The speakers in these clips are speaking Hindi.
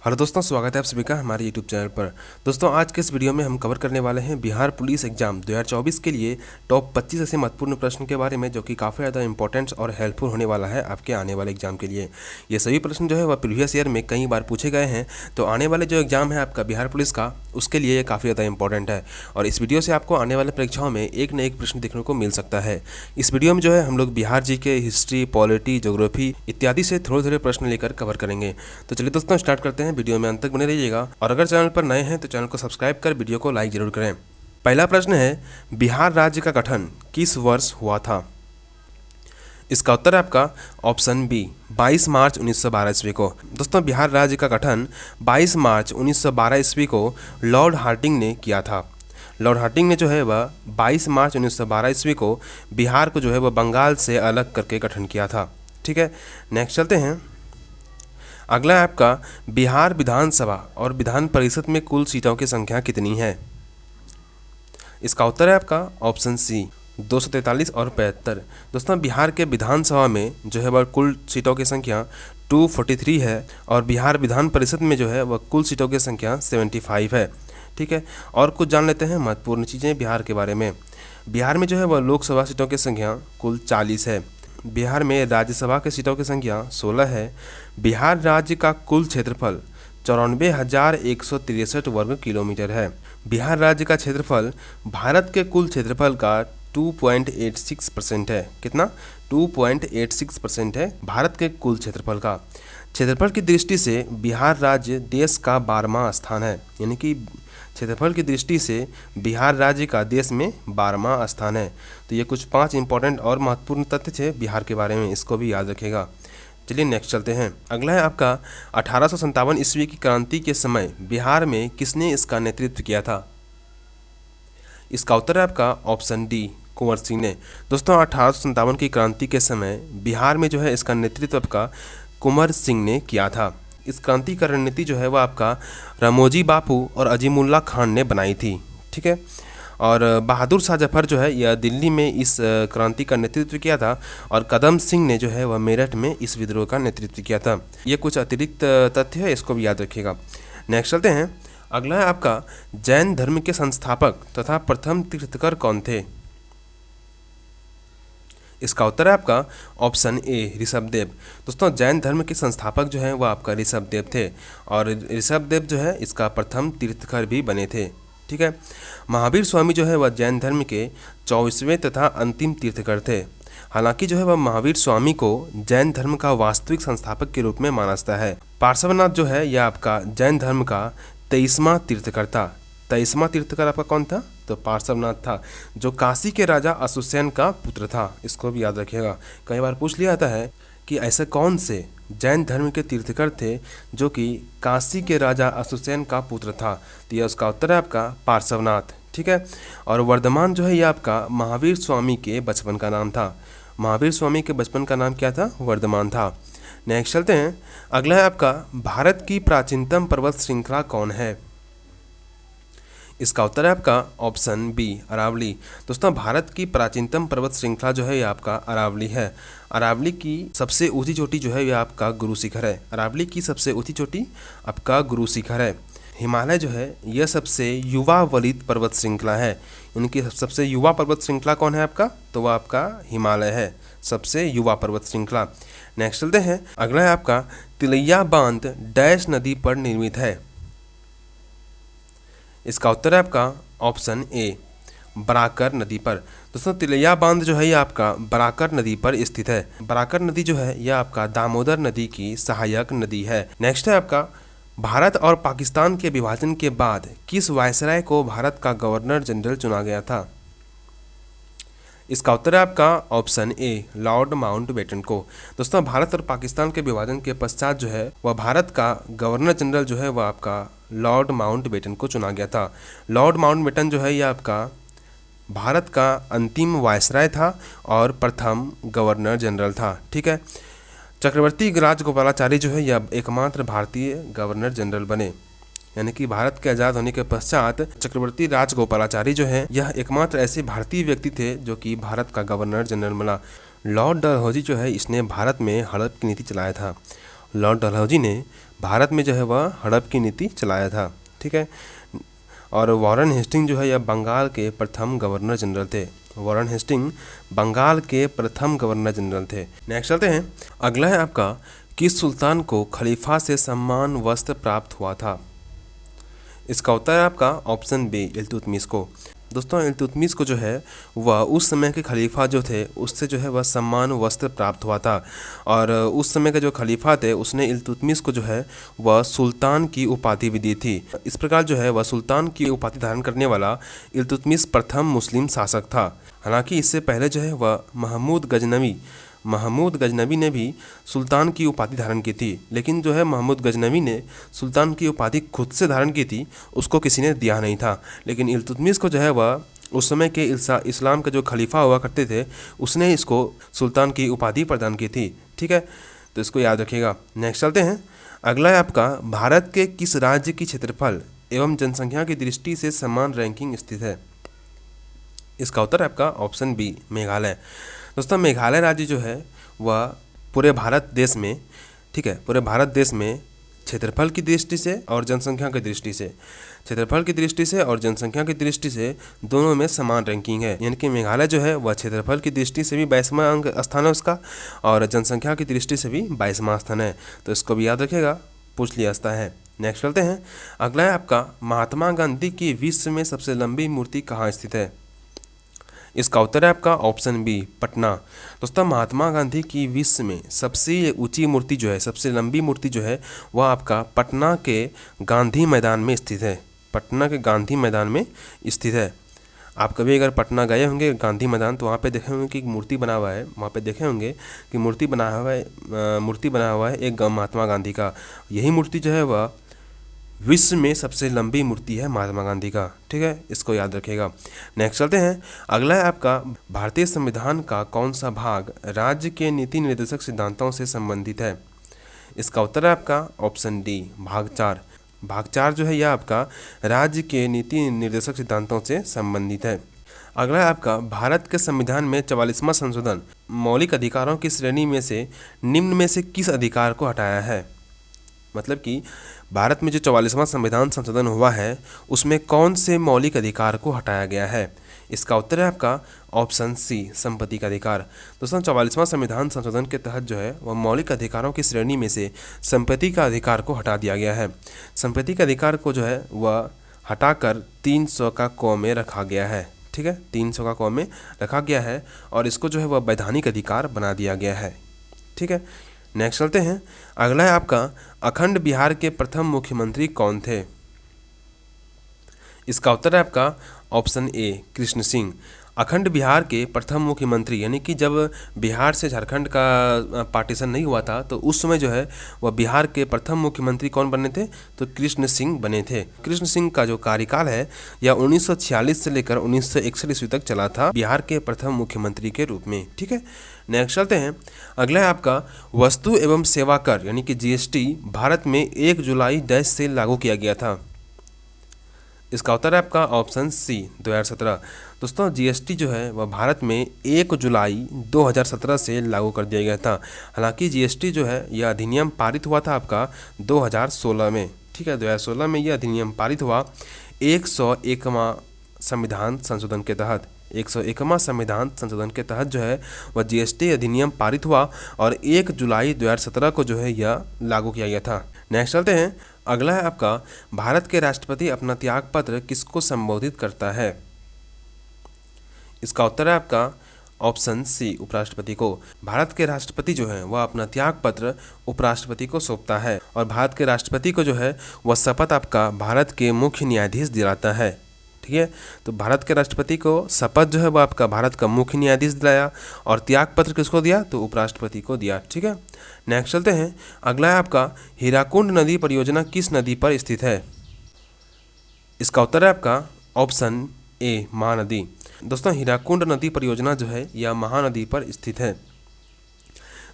हेलो दोस्तों, स्वागत है आप सभी का हमारे यूट्यूब चैनल पर। दोस्तों, आज के इस वीडियो में हम कवर करने वाले हैं बिहार पुलिस एग्जाम 2024 के लिए टॉप 25 ऐसे महत्वपूर्ण प्रश्न के बारे में, जो कि काफ़ी ज़्यादा इंपॉर्टेंट और हेल्पफुल होने वाला है आपके आने वाले एग्जाम के लिए। ये सभी प्रश्न जो है वह प्रीवियस ईयर में कई बार पूछे गए हैं, तो आने वाले जो एग्जाम है आपका बिहार पुलिस का, उसके लिए ये काफ़ी ज़्यादा इंपॉर्टेंट है। और इस वीडियो से आपको आने वाले परीक्षाओं में एक न एक प्रश्न देखने को मिल सकता है। इस वीडियो में जो है हम लोग बिहार जी के हिस्ट्री, पॉलिटी, ज्योग्राफी इत्यादि से थोड़े थोड़े प्रश्न लेकर कवर करेंगे। तो चलिए दोस्तों, स्टार्ट करते हैं। वीडियो में अंत तक बने रहिएगा, और अगर चैनल पर नए हैं तो चैनल को सब्सक्राइब कर वीडियो को लाइक जरूर करें। पहला प्रश्न है, बिहार राज्य का गठन किस वर्ष हुआ था? इसका उत्तर है आपका ऑप्शन बी, 22 मार्च 1912 ईस्वी को। दोस्तों, बिहार राज्य का गठन 22 मार्च 1912 ईस्वी को लॉर्ड हार्डिंग ने किया था। लॉर्ड हार्डिंग ने जो है वह 22 मार्च 1912 ईस्वी को बिहार को जो है वह बंगाल से अलग करके गठन किया था। ठीक है, नेक्स्ट चलते हैं। अगला है आपका, बिहार विधानसभा और विधान परिषद में कुल सीटों की संख्या कितनी है? इसका उत्तर है आपका ऑप्शन सी, 243 और 75। दोस्तों, बिहार के विधानसभा में जो है वह कुल सीटों की संख्या 243 है, और बिहार विधान परिषद में जो है वह कुल सीटों की संख्या 75 है। ठीक है, और कुछ जान लेते हैं महत्वपूर्ण चीज़ें बिहार के बारे में। बिहार में जो है वह लोकसभा सीटों की संख्या कुल 40 है। बिहार में राज्यसभा की सीटों की संख्या 16 है। बिहार राज्य का कुल क्षेत्रफल 94,163 वर्ग किलोमीटर है। बिहार राज्य का क्षेत्रफल भारत के कुल क्षेत्रफल का 2.86% है। कितना? 2.86% है भारत के कुल क्षेत्रफल का। क्षेत्रफल की दृष्टि से बिहार राज्य देश का 12वां स्थान है, यानी कि क्षेत्रफल की दृष्टि से बिहार राज्य का देश में 12वां स्थान है। तो ये कुछ 5 इंपॉर्टेंट और महत्वपूर्ण तथ्य थे बिहार के बारे में, इसको भी याद रखिएगा। चलिए नेक्स्ट चलते हैं। अगला है आपका, 1857 ईस्वी की क्रांति के समय बिहार में किसने इसका नेतृत्व किया था? इसका उत्तर है आपका ऑप्शन डी, कुंवर सिंह ने। दोस्तों, 1857 की क्रांति के समय बिहार में जो है इसका नेतृत्व आपका कुंवर सिंह ने किया था। इस क्रांति का रणनीति जो है वह आपका रामोजी बापू और अजीमुल्ला खान ने बनाई थी। ठीक है, और बहादुर शाह जफर जो है यह दिल्ली में इस क्रांति का नेतृत्व किया था, और कदम सिंह ने जो है वह मेरठ में इस विद्रोह का नेतृत्व किया था। ये कुछ अतिरिक्त तथ्य है, इसको भी याद रखिएगा। नेक्स्ट चलते हैं। अगला है आपका, जैन धर्म के संस्थापक तथा प्रथम तीर्थकर कौन थे? इसका उत्तर है आपका ऑप्शन ए, ऋषभदेव। दोस्तों, जैन धर्म के संस्थापक जो हैं वह आपका ऋषभदेव थे, और ऋषभदेव जो है इसका प्रथम तीर्थकर भी बने थे। ठीक है, महावीर स्वामी जो है वह जैन धर्म के 24वें तथा अंतिम तीर्थकर थे। हालांकि जो है वह महावीर स्वामी को जैन धर्म का वास्तविक संस्थापक के रूप में माना जाता है। पार्श्वनाथ जो है यह आपका जैन धर्म का 23वां तीर्थकर था। 23वां तीर्थकर आपका कौन था? तो पार्श्वनाथ था, जो काशी के राजा अशुसेन का पुत्र था। इसको भी याद रखिएगा, कई बार पूछ लिया जाता है कि ऐसे कौन से जैन धर्म के तीर्थकर थे जो कि काशी के राजा अशुसेन का पुत्र था। तो यह उसका उत्तर है आपका पार्श्वनाथ। ठीक है, और वर्धमान जो है यह आपका महावीर स्वामी के बचपन का नाम था। महावीर स्वामी के बचपन का नाम क्या था? वर्धमान था। नेक्स्ट चलते हैं। अगला है आपका, भारत की प्राचीनतम पर्वत श्रृंखला कौन है? इसका उत्तर है आपका ऑप्शन बी, अरावली। दोस्तों, भारत की प्राचीनतम पर्वत श्रृंखला जो है ये आपका अरावली है। अरावली की सबसे ऊंची चोटी जो है यह आपका गुरु शिखर है। अरावली की सबसे ऊंची चोटी आपका गुरु शिखर है। हिमालय जो है यह सबसे युवा वलित पर्वत श्रृंखला है। इनकी सबसे युवा पर्वत श्रृंखला कौन है आपका? तो वह आपका हिमालय है, सबसे युवा पर्वत श्रृंखला। नेक्स्ट चलते हैं। अगला है आपका, तिलैया बांध डैश नदी पर निर्मित है? इसका उत्तर है आपका ऑप्शन ए, बराकर नदी पर। दोस्तों, तिलैया बांध जो है ये आपका बराकर नदी पर स्थित है। बराकर नदी जो है यह आपका दामोदर नदी की सहायक नदी है। नेक्स्ट है आपका, भारत और पाकिस्तान के विभाजन के बाद किस वायसराय को भारत का गवर्नर जनरल चुना गया था? इसका उत्तर है आपका ऑप्शन ए, लॉर्ड माउंटबेटन को। दोस्तों, भारत और पाकिस्तान के विभाजन के पश्चात जो है वह भारत का गवर्नर जनरल जो है वह आपका लॉर्ड माउंटबेटन को चुना गया था। लॉर्ड माउंटबेटन जो है यह आपका भारत का अंतिम वायसराय था और प्रथम गवर्नर जनरल था। ठीक है, चक्रवर्ती राजगोपालाचारी जो है यह एकमात्र भारतीय गवर्नर जनरल बने, यानी कि भारत के आज़ाद होने के पश्चात चक्रवर्ती राजगोपालाचारी जो हैं यह एकमात्र ऐसे भारतीय व्यक्ति थे जो कि भारत का गवर्नर जनरल बना। लॉर्ड डलहौजी जो है इसने भारत में हड़प की नीति चलाया था। लॉर्ड डलहौजी ने भारत में जो है वह हड़प की नीति चलाया था। ठीक है। और वॉरेन हेस्टिंग जो है यह बंगाल के प्रथम गवर्नर जनरल थे। वॉरेन हेस्टिंग बंगाल के प्रथम गवर्नर जनरल थे। नेक्स्ट चलते हैं। अगला है आपका, किस सुल्तान को खलीफा से सम्मान वस्त्र प्राप्त हुआ था? इसका उत्तर है आपका ऑप्शन बी, इल्तुतमिश को। दोस्तों इल्तुतमिश को जो है वह उस समय के खलीफा जो थे उससे जो है वह सम्मान वस्त्र प्राप्त हुआ था। और उस समय के जो खलीफा थे उसने इल्तुतमिश को जो है वह सुल्तान की उपाधि भी दी थी। इस प्रकार जो है वह सुल्तान की उपाधि धारण करने वाला इल्तुतमिश प्रथम मुस्लिम शासक था। हालांकि इससे पहले जो है वह महमूद गजनवी ने भी सुल्तान की उपाधि धारण की थी, लेकिन जो है महमूद गजनवी ने सुल्तान की उपाधि खुद से धारण की थी, उसको किसी ने दिया नहीं था। लेकिन इल्तुतमिश को जो है वह उस समय के इस्लाम का जो खलीफा हुआ करते थे उसने इसको सुल्तान की उपाधि प्रदान की थी। ठीक है, तो इसको याद रखिएगा। नेक्स्ट चलते हैं। अगला है आपका, भारत के किस राज्य की क्षेत्रफल एवं जनसंख्या की दृष्टि से समान रैंकिंग स्थित है? इसका उत्तर है आपका ऑप्शन बी, मेघालय। दोस्तों मेघालय राज्य जो है वह पूरे भारत देश में, ठीक है, पूरे भारत देश में क्षेत्रफल की दृष्टि से और जनसंख्या की दृष्टि से, क्षेत्रफल की दृष्टि से और जनसंख्या की दृष्टि से दोनों में समान रैंकिंग है। यानी कि मेघालय जो है वह क्षेत्रफल की दृष्टि से भी 22वां स्थान है उसका, और जनसंख्या की दृष्टि से भी 22वां स्थान है। तो इसको भी याद रखिएगा, पूछ लिया जाता है। नेक्स्ट चलते हैं। अगला है आपका, महात्मा गांधी की विश्व में सबसे लंबी मूर्ति कहाँ स्थित है? इसका उत्तर है आपका ऑप्शन बी, पटना। दोस्तों महात्मा गांधी की विश्व में सबसे ऊंची मूर्ति जो है, सबसे लंबी मूर्ति जो है वह आपका पटना के गांधी मैदान में स्थित है। पटना के गांधी मैदान में स्थित है। आप कभी अगर पटना गए होंगे गांधी मैदान तो वहाँ पे देखे होंगे कि एक मूर्ति बना हुआ है, वहाँ पे देखे होंगे कि मूर्ति बना हुआ है एक महात्मा गांधी का। यही मूर्ति जो है वह विश्व में सबसे लंबी मूर्ति है महात्मा गांधी का। ठीक है, इसको याद रखिएगा। नेक्स्ट चलते हैं। अगला है आपका, भारतीय संविधान का कौन सा भाग राज्य के नीति निर्देशक सिद्धांतों से संबंधित है? इसका उत्तर है आपका ऑप्शन डी, भाग 4। भाग 4 जो है यह आपका राज्य के नीति निर्देशक सिद्धांतों से संबंधित है। अगला है आपका, भारत के संविधान में 44वां संशोधन मौलिक अधिकारों की श्रेणी में से निम्न में से किस अधिकार को हटाया है? मतलब कि भारत में जो 44वां संविधान संशोधन हुआ है उसमें कौन से मौलिक अधिकार को हटाया गया है? इसका उत्तर है आपका ऑप्शन सी, संपत्ति का अधिकार। दोस्तों 44वां संविधान संशोधन के तहत जो है वह मौलिक अधिकारों की श्रेणी में से संपत्ति का अधिकार को हटा दिया गया है। संपत्ति का अधिकार को जो है वह हटाकर 300 का क में रखा गया है। ठीक है, 300 का क में रखा गया है और इसको जो है वह वैधानिक अधिकार बना दिया गया है। ठीक है, नेक्स्ट चलते हैं। अगला है आपका, अखंड बिहार के प्रथम मुख्यमंत्री कौन थे? इसका उत्तर है आपका ऑप्शन ए, कृष्ण सिंह। अखंड बिहार के प्रथम मुख्यमंत्री, यानी कि जब बिहार से झारखंड का पार्टीशन नहीं हुआ था तो उस समय जो है वह बिहार के प्रथम मुख्यमंत्री कौन बने थे? तो कृष्ण सिंह बने थे। कृष्ण सिंह का जो कार्यकाल है यह 1946 से लेकर 1961 ईस्वी तक चला था बिहार के प्रथम मुख्यमंत्री के रूप में। ठीक है, नेक्स्ट चलते हैं। अगला है आपका, वस्तु एवं सेवा कर यानी कि जीएसटी भारत में 1 जुलाई डैश से लागू किया गया था। इसका उत्तर है आपका ऑप्शन सी, 2017। दोस्तों जीएसटी जो है वह भारत में 1 जुलाई 2017 से लागू कर दिया गया था। हालांकि जीएसटी जो है यह अधिनियम पारित हुआ था आपका 2016 में। ठीक है, 2016 में यह अधिनियम पारित हुआ 101वां संविधान संशोधन के तहत। 101वां संविधान संशोधन के तहत जो है वह जीएसटी अधिनियम पारित हुआ और 1 जुलाई 2017 को जो है यह लागू किया गया था। नेक्स्ट चलते हैं। अगला है आपका, भारत के राष्ट्रपति अपना त्यागपत्र किसको संबोधित करता है? इसका उत्तर है आपका ऑप्शन सी, उपराष्ट्रपति को। भारत के राष्ट्रपति जो है वह अपना त्यागपत्र उपराष्ट्रपति को सौंपता है और भारत के राष्ट्रपति को जो है वह शपथ आपका भारत के मुख्य न्यायाधीश दिलाता है। ठीक है, तो भारत के राष्ट्रपति को शपथ जो है वह आपका भारत का मुख्य न्यायाधीश दिलाया और त्यागपत्र किसको दिया? तो उपराष्ट्रपति को दिया। ठीक है, नेक्स्ट चलते हैं। अगला है आपका, हीराकुंड नदी परियोजना किस नदी पर स्थित है? इसका उत्तर है आपका ऑप्शन ए, महानदी। दोस्तों हीराकुंड नदी परियोजना जो है यह महानदी पर स्थित है।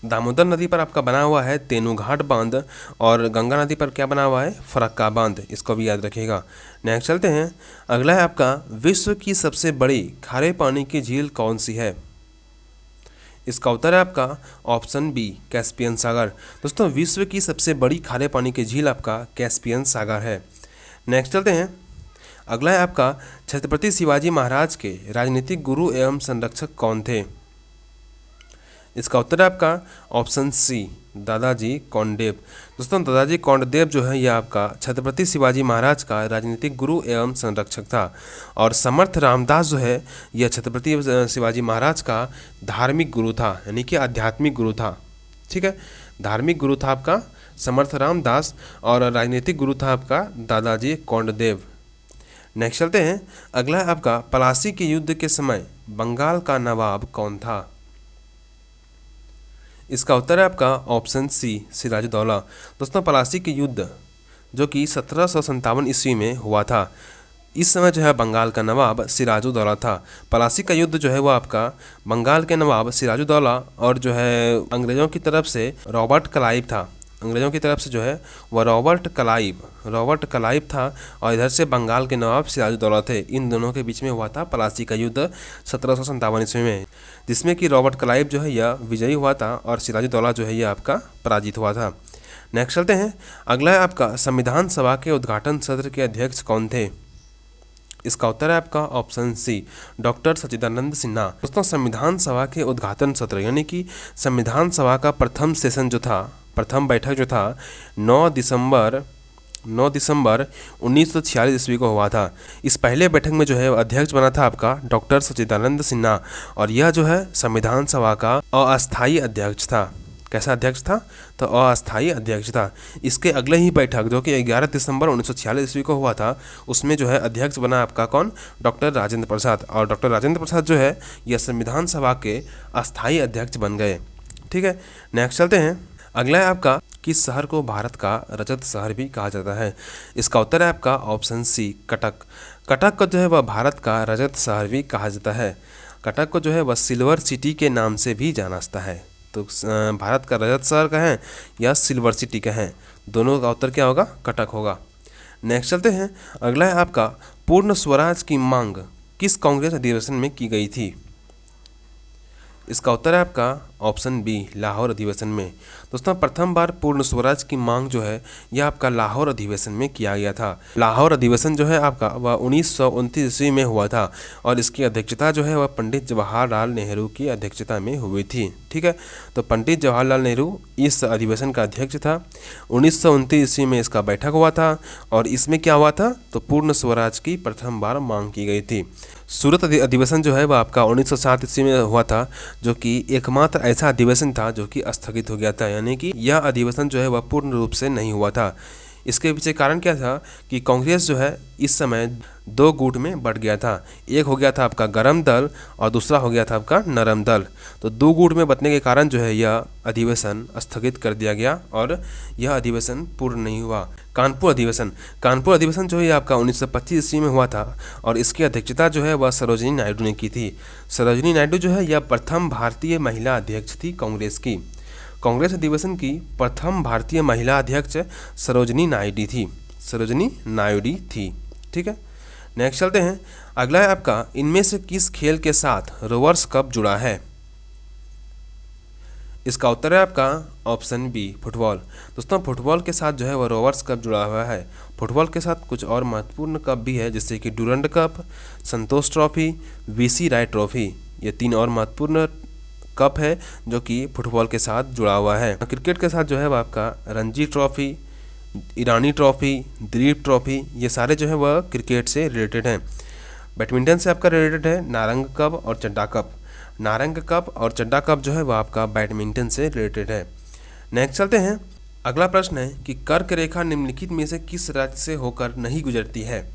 दामोदर नदी पर आपका बना हुआ है तेनूघाट बांध और गंगा नदी पर क्या बना हुआ है? फरक्का बांध। इसको भी याद रखिएगा। नेक्स्ट चलते हैं। अगला है आपका, विश्व की सबसे बड़ी खारे पानी की झील कौन सी है? इसका उत्तर है आपका ऑप्शन बी कैस्पियन सागर। दोस्तों विश्व की सबसे बड़ी खारे पानी की झील आपका कैस्पियन सागर है। नेक्स्ट चलते हैं, अगला है आपका छत्रपति शिवाजी महाराज के राजनीतिक गुरु एवं संरक्षक कौन थे। इसका उत्तर है आपका ऑप्शन सी दादाजी कोंडदेव। दोस्तों दादाजी कोंडदेव जो है यह आपका छत्रपति शिवाजी महाराज का राजनीतिक गुरु एवं संरक्षक था। और समर्थ रामदास जो है यह छत्रपति शिवाजी महाराज का धार्मिक गुरु था, यानी कि आध्यात्मिक गुरु था। ठीक है, धार्मिक गुरु था आपका समर्थ रामदास और राजनीतिक गुरु था आपका दादाजी कोंडदेव। नेक्स्ट चलते हैं, अगला है आपका पलासी के युद्ध के समय बंगाल का नवाब कौन था। इसका उत्तर है आपका ऑप्शन सी सिराजुद्दौला। दोस्तों पलासी के युद्ध जो कि 1757 ईस्वी में हुआ था, इस समय जो है बंगाल का नवाब सिराजुद्दौला था। पलासी का युद्ध जो है वो आपका बंगाल के नवाब सिराजुद्दौला और जो है अंग्रेज़ों की तरफ से रॉबर्ट क्लाइव था। अंग्रेज़ों की तरफ से जो है वह रॉबर्ट क्लाइव था और इधर से बंगाल के नवाब सिराजुद्दौला थे। इन दोनों के बीच में हुआ था पलासी का युद्ध 1757 ईस्वी में, जिसमें कि रॉबर्ट क्लाइव जो है यह विजयी हुआ था और सिराजुद्दौला जो है यह आपका पराजित हुआ था। नेक्स्ट चलते हैं, अगला है आपका संविधान सभा के उद्घाटन सत्र के अध्यक्ष कौन थे। इसका उत्तर है आपका ऑप्शन सी डॉक्टर सच्चिदानंद सिन्हा। दोस्तों संविधान सभा के उद्घाटन सत्र यानी कि संविधान सभा का प्रथम सेशन जो था, प्रथम बैठक जो था 9 दिसंबर 1946 ईस्वी को हुआ था। इस पहले बैठक में जो है अध्यक्ष बना था आपका डॉक्टर सच्चिदानंद सिन्हा और यह जो है संविधान सभा का अस्थायी अध्यक्ष था। कैसा अध्यक्ष था? तो अस्थायी अध्यक्ष था। इसके अगले ही बैठक जो कि 11 दिसंबर 1946 ईस्वी को हुआ था, उसमें जो है अध्यक्ष बना आपका कौन? डॉक्टर राजेंद्र प्रसाद। और डॉक्टर राजेंद्र प्रसाद जो है यह संविधान सभा के अस्थायी अध्यक्ष बन गए। ठीक है, नेक्स्ट चलते हैं, अगला है आपका किस शहर को भारत का रजत शहर भी कहा जाता है। इसका उत्तर है आपका ऑप्शन सी कटक। कटक को जो है वह भारत का रजत शहर भी कहा जाता है। कटक को जो है वह सिल्वर सिटी के नाम से भी जाना जाता है। तो भारत का रजत शहर का है या सिल्वर सिटी का है, दोनों का उत्तर क्या होगा? कटक होगा। नेक्स्ट चलते हैं, अगला है आपका पूर्ण स्वराज की मांग किस कांग्रेस अधिवेशन में की गई थी। इसका उत्तर है आपका ऑप्शन बी लाहौर अधिवेशन में। दोस्तों प्रथम बार पूर्ण स्वराज की मांग जो है यह आपका लाहौर अधिवेशन में किया गया था। लाहौर अधिवेशन जो है आपका वह 1929 ईस्वी में हुआ था और इसकी अध्यक्षता जो है वह पंडित जवाहरलाल नेहरू की अध्यक्षता में हुई थी। ठीक है, तो पंडित जवाहरलाल नेहरू इस अधिवेशन का अध्यक्ष था। 1929 ईस्वी में इसका बैठक हुआ था और इसमें क्या हुआ था? तो पूर्ण स्वराज की प्रथम बार मांग की गई थी। सूरत अधिवेशन जो है वह आपका 1907 ईस्वी में हुआ था, जो कि एकमात्र ऐसा अधिवेशन था जो कि स्थगित हो गया था, यानी कि यह अधिवेशन जो है वह पूर्ण रूप से नहीं हुआ था। इसके पीछे कारण क्या था कि कांग्रेस जो है इस समय दो गुट में बढ़ गया था। एक हो गया था आपका गरम दल और दूसरा हो गया था आपका नरम दल। तो दो गुट में बंटने के कारण जो है यह अधिवेशन स्थगित कर दिया गया और यह अधिवेशन पूर्ण नहीं हुआ। कानपुर अधिवेशन जो है आपका 1925 ईस्वी में हुआ था और इसकी अध्यक्षता जो है वह सरोजिनी नायडू ने की थी। सरोजिनी नायडू जो है यह प्रथम भारतीय महिला अध्यक्ष थी कांग्रेस की। कांग्रेस अधिवेशन की प्रथम भारतीय महिला अध्यक्ष सरोजिनी नायडू थी। ठीक है, नेक्स्ट चलते हैं, अगला है आपका इनमें से किस खेल के साथ रोवर्स कप जुड़ा है। इसका उत्तर है आपका ऑप्शन बी फुटबॉल। दोस्तों फुटबॉल के साथ जो है वह रोवर्स कप जुड़ा हुआ है। फुटबॉल के साथ कुछ और महत्वपूर्ण कप भी है, जैसे कि डुरंड कप, संतोष ट्रॉफी, वीसी राय ट्रॉफी। ये तीन और महत्वपूर्ण कप है जो कि फुटबॉल के साथ जुड़ा हुआ है। क्रिकेट के साथ जो है वह आपका रणजी ट्रॉफी, ईरानी ट्रॉफी, दिलीप ट्रॉफी, ये सारे जो है वह क्रिकेट से रिलेटेड हैं। बैडमिंटन से आपका रिलेटेड है नारंग कप और चड्डा कप। नारंग कप और चड्डा कप जो है वह आपका बैडमिंटन से रिलेटेड है। नेक्स्ट चलते हैं, अगला प्रश्न है कि कर्क रेखा निम्नलिखित में से किस राज्य से होकर नहीं गुजरती है।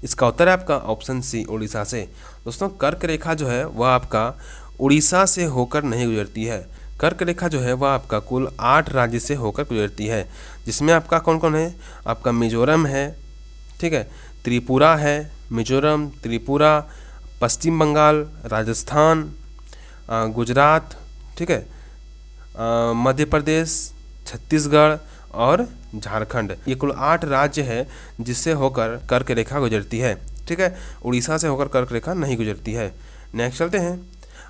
इसका उत्तर है आपका ऑप्शन सी उड़ीसा से। दोस्तों कर्क रेखा जो है वह आपका उड़ीसा से होकर नहीं गुजरती है। कर्क रेखा जो है वह आपका कुल 8 राज्य से होकर गुजरती है, जिसमें आपका कौन कौन है? आपका मिजोरम है, ठीक है, त्रिपुरा है, मिजोरम, त्रिपुरा, पश्चिम बंगाल, राजस्थान, गुजरात, ठीक है, मध्य प्रदेश, छत्तीसगढ़ और झारखंड। ये कुल 8 राज्य है जिससे होकर कर्क रेखा गुजरती है। ठीक है, उड़ीसा से होकर कर्क रेखा नहीं गुजरती है। नेक्स्ट चलते हैं,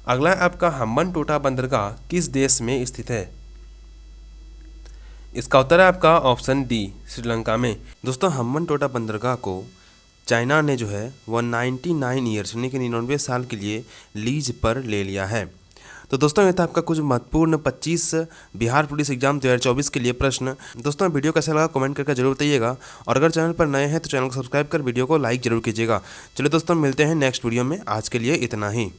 अगला है आपका हम्बनटोटा बंदरगाह किस देश में स्थित है? इसका उत्तर है आपका ऑप्शन डी, श्रीलंका में। दोस्तों हम्बनटोटा बंदरगाह को चाइना ने जो है वह 99 ईयर्स यानी कि 99 साल के लिए लीज पर ले लिया है। तो दोस्तों ये था आपका कुछ महत्वपूर्ण 25 बिहार पुलिस एग्जाम 2024 के लिए प्रश्न। दोस्तों वीडियो कैसा लगा कमेंट करके जरूर बताइएगा, और अगर चैनल पर नए हैं तो चैनल को सब्सक्राइब कर वीडियो को लाइक जरूर कीजिएगा। चलिए दोस्तों मिलते हैं नेक्स्ट वीडियो में, आज के लिए इतना ही।